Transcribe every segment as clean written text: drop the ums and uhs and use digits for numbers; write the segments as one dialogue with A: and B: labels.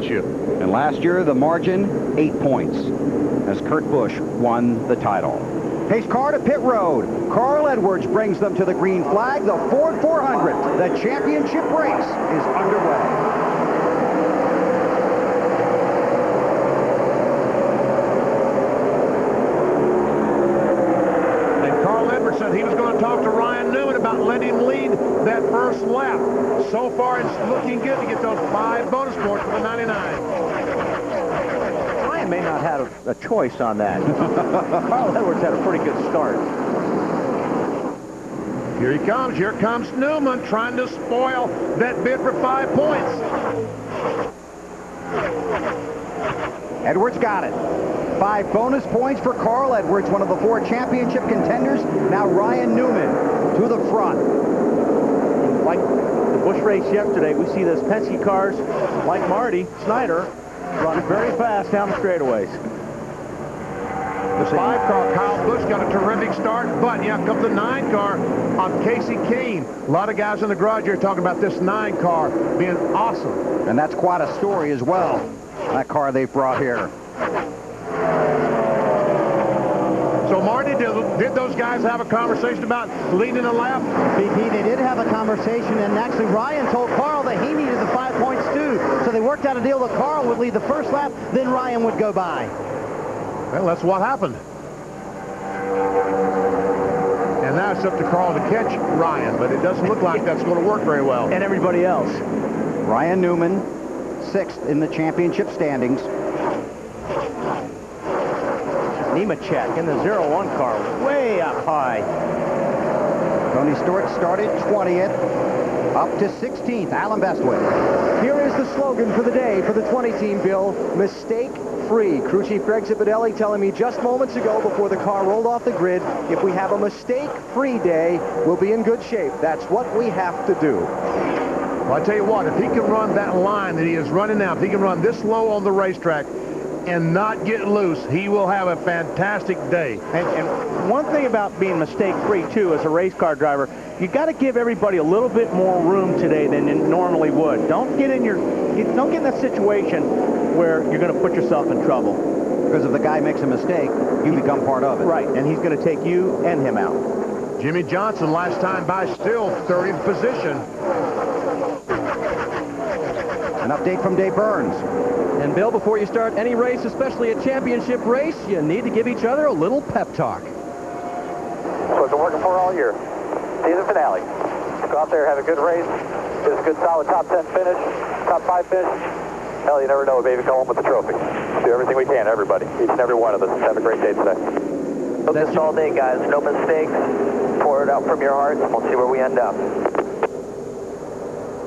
A: championship.
B: And last year, the margin, 8 points, as Kurt Busch won the title. Pace car to pit road. Carl Edwards brings them to the green flag. The Ford 400, the championship race, is underway.
A: Said he was going to talk to Ryan Newman about letting him lead that first lap. So far, it's looking good to get those 5 bonus points for the 99.
C: Ryan may not have a choice on that. Carl Edwards had a pretty good start.
A: Here he comes. Here comes Newman trying to spoil that bid for 5 points.
B: Edwards got it. 5 bonus points for Carl Edwards, one of the 4 championship contenders. Now Ryan Newman to the front.
C: Like the Busch race yesterday, we see those Penske cars, like Marty Snyder, run very fast down the straightaways.
A: The 5 car, Kyle Busch, got a terrific start, but yeah, comes the 9 car on Casey Kane. A lot of guys in the garage here talking about this 9 car being awesome.
B: And that's quite a story as well, that car they've brought here.
A: So, Marty, did those guys have a conversation about leading a lap?
D: BP, they did have a conversation, and actually Ryan told Carl that he needed the 5 points too. So they worked out a deal that Carl would lead the first lap, then Ryan would go by.
A: Well, that's what happened. And now it's up to Carl to catch Ryan, but it doesn't look like that's going to work very well.
C: And everybody else.
B: Ryan Newman, 6th in the championship standings.
C: Nemechek in the 0-1 car, way up high.
B: Tony Stewart started 20th, up to 16th. Alan Bestwick.
E: Here is the slogan for the day for the 20 team, Bill. Mistake-free. Crew Chief Greg Zipadelli telling me just moments ago before the car rolled off the grid, if we have a mistake-free day, we'll be in good shape. That's what we have to do.
A: Well, I tell you what, if he can run that line that he is running now, if he can run this low on the racetrack and not get loose, he will have a fantastic day.
C: And one thing about being mistake-free, too, as a race car driver, you got to give everybody a little bit more room today than you normally would. Don't get in that situation where you're going to put yourself in trouble.
B: Because if the guy makes a mistake, you become part of it.
C: Right, and he's going to take you and him out.
A: Jimmy Johnson, last time by, still 30th position.
B: An update from Dave Burns.
E: And Bill, before you start any race, especially a championship race, you need to give each other a little pep talk.
F: That's what they're working for all year. Season finale. Go out there, have a good race. Get a good solid top 10 finish, top 5 finish. Hell, you never know, baby, go home with the trophy. Do everything we can, everybody. Each and every one of us. Have a great day today. Focus all day, guys. No mistakes. Pour it out from your heart, and we'll see where we end up.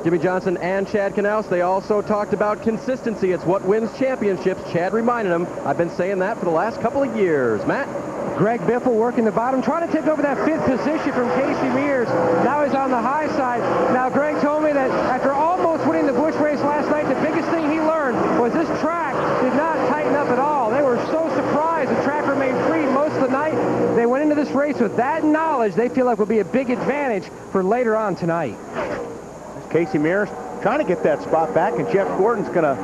E: Jimmy Johnson and Chad Knaus, they also talked about consistency. It's what wins championships. Chad reminded him, I've been saying that for the last couple of years. Matt?
G: Greg Biffle working the bottom, trying to take over that 5th position from Casey Mears. Now he's on the high side. Now, Greg told me that after almost winning the Busch race last night, the biggest thing he learned was this track did not tighten up at all. They were so surprised the track remained free most of the night. They went into this race with that knowledge they feel like will be a big advantage for later on tonight.
C: Casey Mears trying to get that spot back, and Jeff Gordon's going to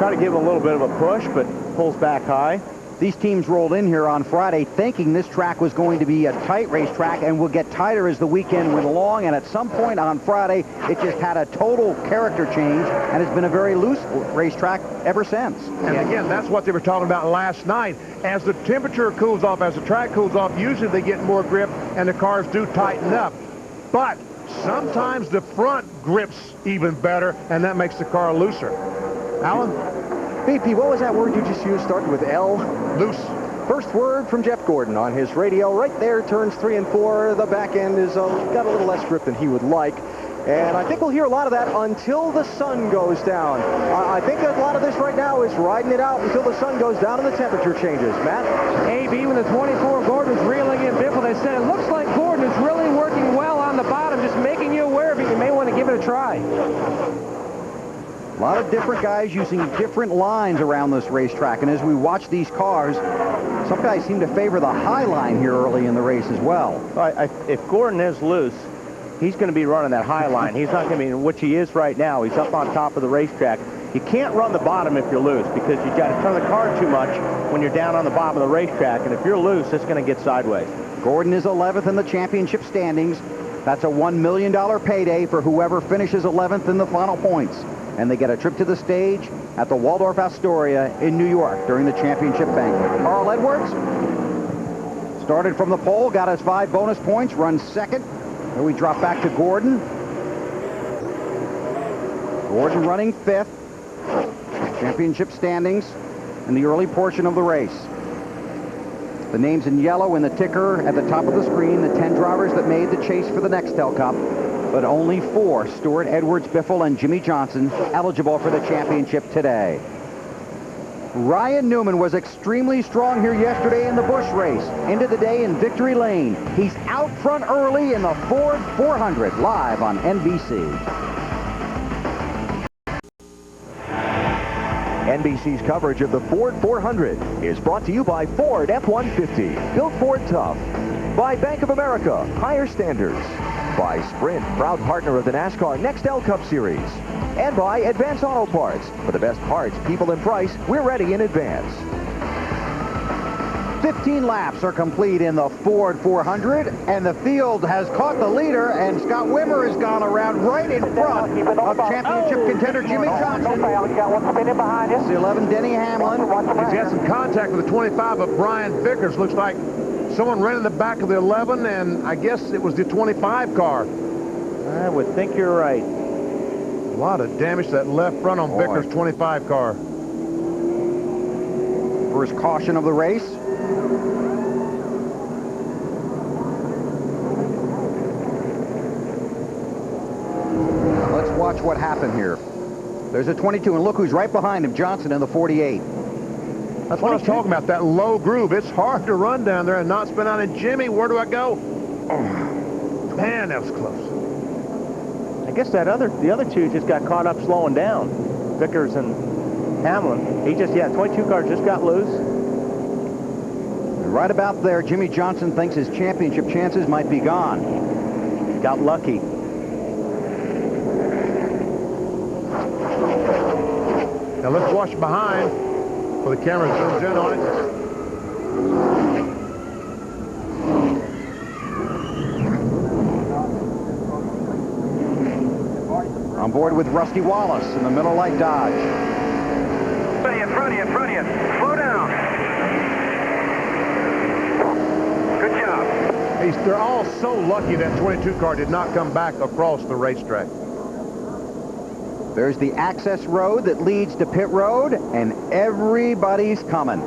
C: try to give him a little bit of a push, but pulls back high.
B: These teams rolled in here on Friday thinking this track was going to be a tight racetrack and will get tighter as the weekend went along, and at some point on Friday, it just had a total character change, and it's been a very loose racetrack ever since.
A: And again, that's what they were talking about last night. As the temperature cools off, as the track cools off, usually they get more grip, and the cars do tighten up. But sometimes the front grips even better, and that makes the car looser. Alan?
E: BP, what was that word you just used, starting with L?
A: Loose.
E: First word from Jeff Gordon on his radio. Right there, turns 3 and 4. The back end is got a little less grip than he would like. And I think we'll hear a lot of that until the sun goes down. I think a lot of this right now is riding it out until the sun goes down and the temperature changes. Matt?
G: AB, when the 24 Gordon was reeling in Biffle, they said it looks like Gordon is really working well on the bottom, just making you aware of it. You may want to give it a try.
B: A lot of different guys using different lines around this racetrack, and as we watch these cars, some guys seem to favor the high line here early in the race as well.
C: If Gordon is loose, he's going to be running that high line. He's not going to be, which he is right now. He's up on top of the racetrack. You can't run the bottom if you're loose because you've got to turn the car too much when you're down on the bottom of the racetrack, and if you're loose, it's going to get sideways.
B: Gordon is 11th in the championship standings. That's a $1 million payday for whoever finishes 11th in the final points. And they get a trip to the stage at the Waldorf Astoria in New York during the championship banquet. Carl Edwards started from the pole, got his 5 bonus points, runs second. Then we drop back to Gordon. Gordon running 5th. Championship standings in the early portion of the race. The names in yellow in the ticker at the top of the screen, the 10 drivers that made the chase for the Nextel Cup, but only 4, Stewart, Edwards, Biffle, and Jimmy Johnson, eligible for the championship today. Ryan Newman was extremely strong here yesterday in the Busch race. Into the day in victory lane. He's out front early in the Ford 400, live on NBC.
H: NBC's coverage of the Ford 400 is brought to you by Ford F-150, built Ford tough. By Bank of America, higher standards. By Sprint, proud partner of the NASCAR Nextel Cup Series. And by Advance Auto Parts. For the best parts, people, and price, we're ready in advance.
B: 15 laps are complete in the Ford 400, and the field has caught the leader, and Scott Wimmer has gone around right in front of championship contender Jimmy Johnson. It's the 11, Denny Hamlin.
A: He's got some contact with the 25 of Brian Vickers. Looks like someone ran in the back of the 11, and I guess it was the 25 car.
C: I would think you're right.
A: A lot of damage to that left front on Vickers' 25 car.
B: First caution of the race. Let's watch what happened here. There's a 22, and look who's right behind him, Johnson in the 48.
A: That's what I was talking about, that low groove. It's hard to run down there and not spin out. And Jimmy, where do I go? Oh, man, that was close.
C: I guess the other two just got caught up slowing down. Vickers and Hamlin. 22 car just got loose.
B: Right about there, Jimmy Johnson thinks his championship chances might be gone.
C: Got lucky.
A: Now let's watch behind for the camera zooms in on it.
B: On board with Rusty Wallace in the Miller Lite Dodge.
F: In front of you. Slow down. Good job.
A: They're all so lucky that 22 car did not come back across the racetrack.
B: There's the access road that leads to pit road, and everybody's coming.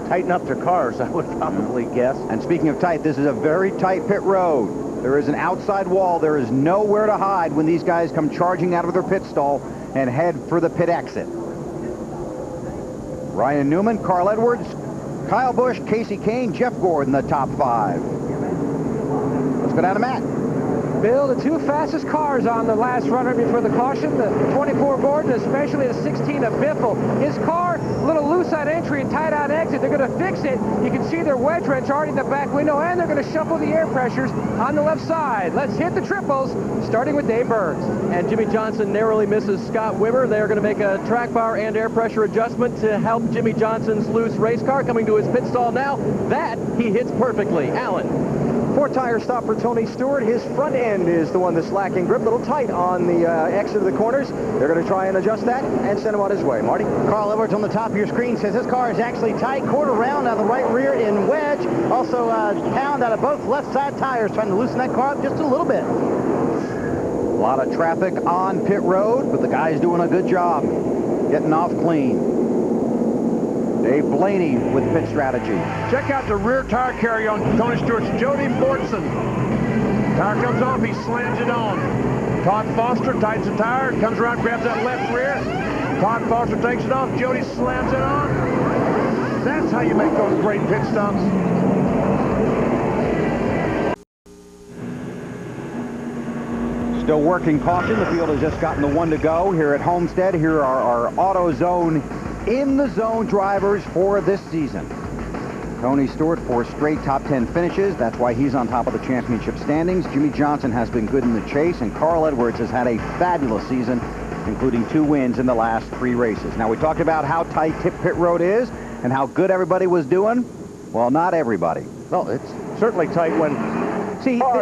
C: Tighten up their cars, I would probably guess.
B: And speaking of tight, this is a very tight pit road. There is an outside wall. There is nowhere to hide when these guys come charging out of their pit stall and head for the pit exit. Ryan Newman, Carl Edwards, Kyle Busch, Casey Kane, Jeff Gordon, the top 5. Let's go down to Matt.
G: Bill, the 2 fastest cars on the last runner before the caution, the 24 Gordon, especially the 16 of Biffle. His car, a little loose on entry and tight on exit. They're going to fix it. You can see their wedge wrench already in the back window, and they're going to shuffle the air pressures on the left side. Let's hit the triples, starting with Dave Burns.
I: And Jimmy Johnson narrowly misses Scott Wimmer. They're going to make a track bar and air pressure adjustment to help Jimmy Johnson's loose race car. Coming to his pit stall now, that he hits perfectly. Alan.
E: 4-tire stop for Tony Stewart. His front end is the one that's lacking grip. A little tight on the exit of the corners. They're going to try and adjust that and send him on his way. Marty?
D: Carl Edwards on the top of your screen says this car is actually tight. Quarter round out of the right rear in wedge. Also pound out of both left side tires, trying to loosen that car up just a little bit.
B: A lot of traffic on pit road, but the guy's doing a good job getting off clean. Dave Blaney with pit strategy.
A: Check out the rear tire carrier on Tony Stewart's Jody Bortson. Tire comes off, he slams it on. Todd Foster tightens the tire, comes around, grabs that left rear. Todd Foster takes it off, Jody slams it on. That's how you make those great pit stops.
B: Still working caution. The field has just gotten the 1 to go here at Homestead. Here are our AutoZone in the zone drivers for this season. Tony Stewart, 4 straight top 10 finishes. That's why he's on top of the championship standings. Jimmy Johnson has been good in the chase, and Carl Edwards has had a fabulous season including 2 wins in the last 3 races. Now, we talked about how tight pit road is and how good everybody was doing. Well, not everybody.
C: Well, it's certainly tight when... See,
F: one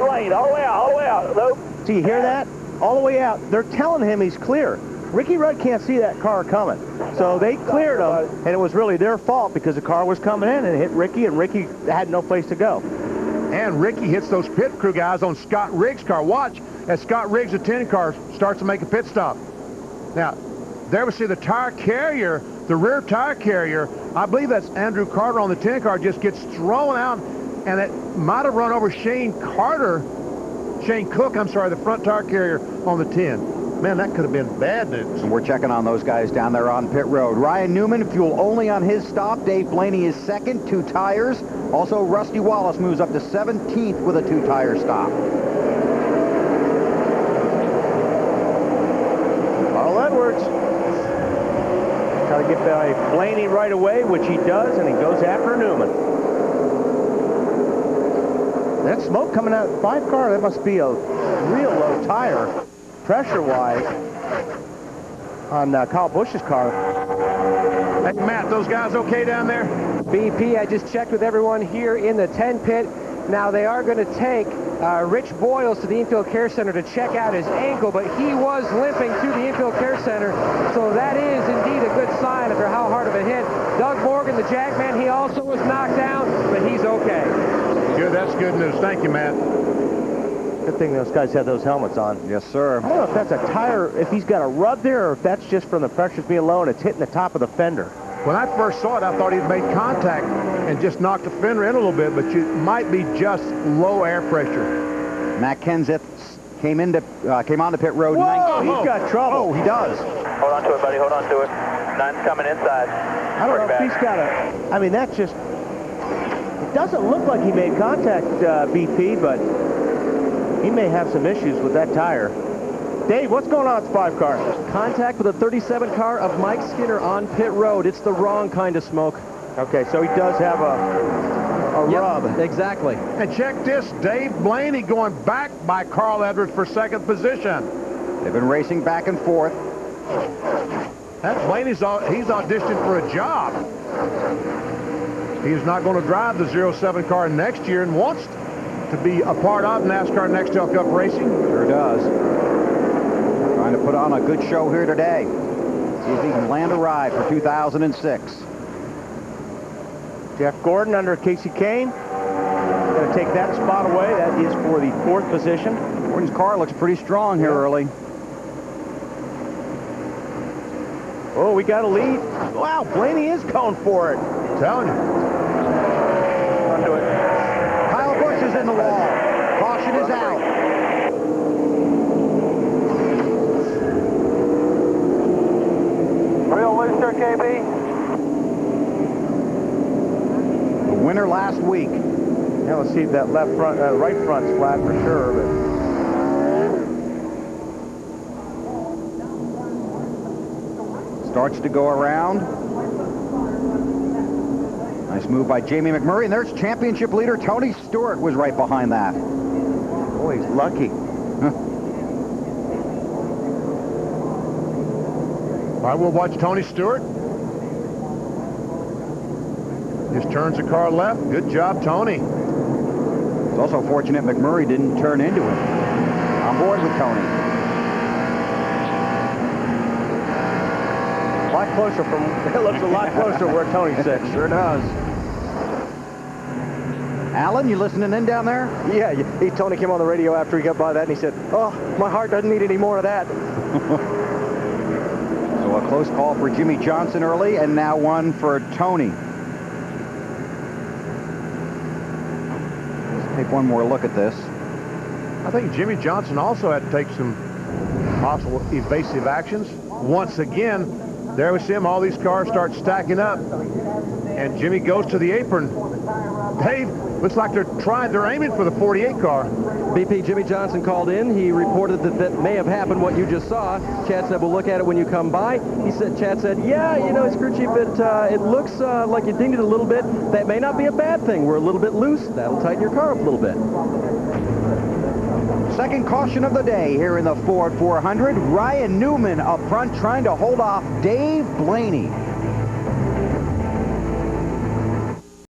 F: lane, all the way out. Nope.
C: See, you hear that? All the way out. They're telling him he's clear. Ricky Rudd can't see that car coming. So they cleared him, and it was really their fault because the car was coming in and hit Ricky, and Ricky had no place to go.
A: And Ricky hits those pit crew guys on Scott Riggs' car. Watch as Scott Riggs' 10 car starts to make a pit stop. Now, there we see the tire carrier, the rear tire carrier. I believe that's Andrew Carter on the 10 car, just gets thrown out, and it might have run over Shane Cook, the front tire carrier on the 10. Man, that could have been bad news.
B: And we're checking on those guys down there on pit road. Ryan Newman, fuel only on his stop. Dave Blaney is second, 2 tires. Also, Rusty Wallace moves up to 17th with a 2-tire stop.
C: Carl Edwards. Try to get by Blaney right away, which he does, and he goes after Newman. That smoke coming out of the 5 car, that must be a real low tire, pressure-wise, on Kyle Busch's car.
A: Hey, Matt, those guys okay down there?
G: BP, I just checked with everyone here in the 10 pit. Now, they are going to take Rich Boyles to the infield care center to check out his ankle, but he was limping to the infield care center, so that is indeed a good sign after how hard of a hit. Doug Morgan, the Jackman, he also was knocked down, but he's okay.
A: Good, that's good news. Thank you, Matt.
C: Good thing those guys had those helmets on.
B: Yes, sir.
C: I don't know if that's a tire, if he's got a rub there, or if that's just from the pressures being low and it's hitting the top of the fender.
A: When I first saw it, I thought he'd made contact and just knocked the fender in a little bit, but it might be just low air pressure.
B: Matt Kenseth came on the pit road.
C: Whoa, he's got trouble.
B: Oh, he does.
F: Hold on to it, buddy. Hold on to it. 9's coming inside.
C: I don't know if he's got a... I mean, that's just... It doesn't look like he made contact, BP, but he may have some issues with that tire. Dave, what's going on with 5 car?
I: Contact with a 37 car of Mike Skinner on pit road. It's the wrong kind of smoke.
C: Okay, so he does have a rub.
I: Exactly.
A: And check this, Dave Blaney going back by Carl Edwards for 2nd position.
B: They've been racing back and forth.
A: That Blaney's he's auditioning for a job. He's not going to drive the 07 car next year and wants to be a part of NASCAR Nextel Cup racing.
B: Sure does. Trying to put on a good show here today. See if he can land a ride for 2006.
C: Jeff Gordon under Casey Kane. Going to take that spot away. That is for the 4th position.
B: Gordon's car looks pretty strong here early.
C: Oh, we got a lead. Wow, Blaney is going for it.
A: I'm telling you.
F: Onto it.
B: Kyle Busch is in the wall. Caution is out.
F: Real loose there, KB.
B: The winner last week.
C: Now let's see if that left front, right front's flat for sure. But
B: starts to go around. Nice move by Jamie McMurray, and there's championship leader Tony Stewart was right behind that.
C: boy, he's lucky.
A: All right, we'll watch Tony Stewart. Just turns the car left. Good job, Tony.
B: It's also fortunate McMurray didn't turn into him. On board with Tony.
C: A lot closer from, it looks a lot closer where Tony sits. Sure does.
B: Alan, you listening in down there?
E: Yeah, Tony came on the radio after he got by that, and he said, "Oh, my heart doesn't need any more of that."
B: So a close call for Jimmy Johnson early, and now one for Tony. Let's take one more look at this.
A: I think Jimmy Johnson also had to take some possible evasive actions. Once again, there we see him. All these cars start stacking up, and Jimmy goes to the apron. Dave, looks like they're aiming for the 48 car.
I: BP Jimmy Johnson called in. He reported that may have happened what you just saw. Chad said, we'll look at it when you come by. Chad said, yeah, you know, crew chief, it looks like you dinged it a little bit. That may not be a bad thing. We're a little bit loose. That'll tighten your car up a little bit.
B: second caution of the day here in the Ford 400. Ryan Newman up front trying to hold off Dave Blaney.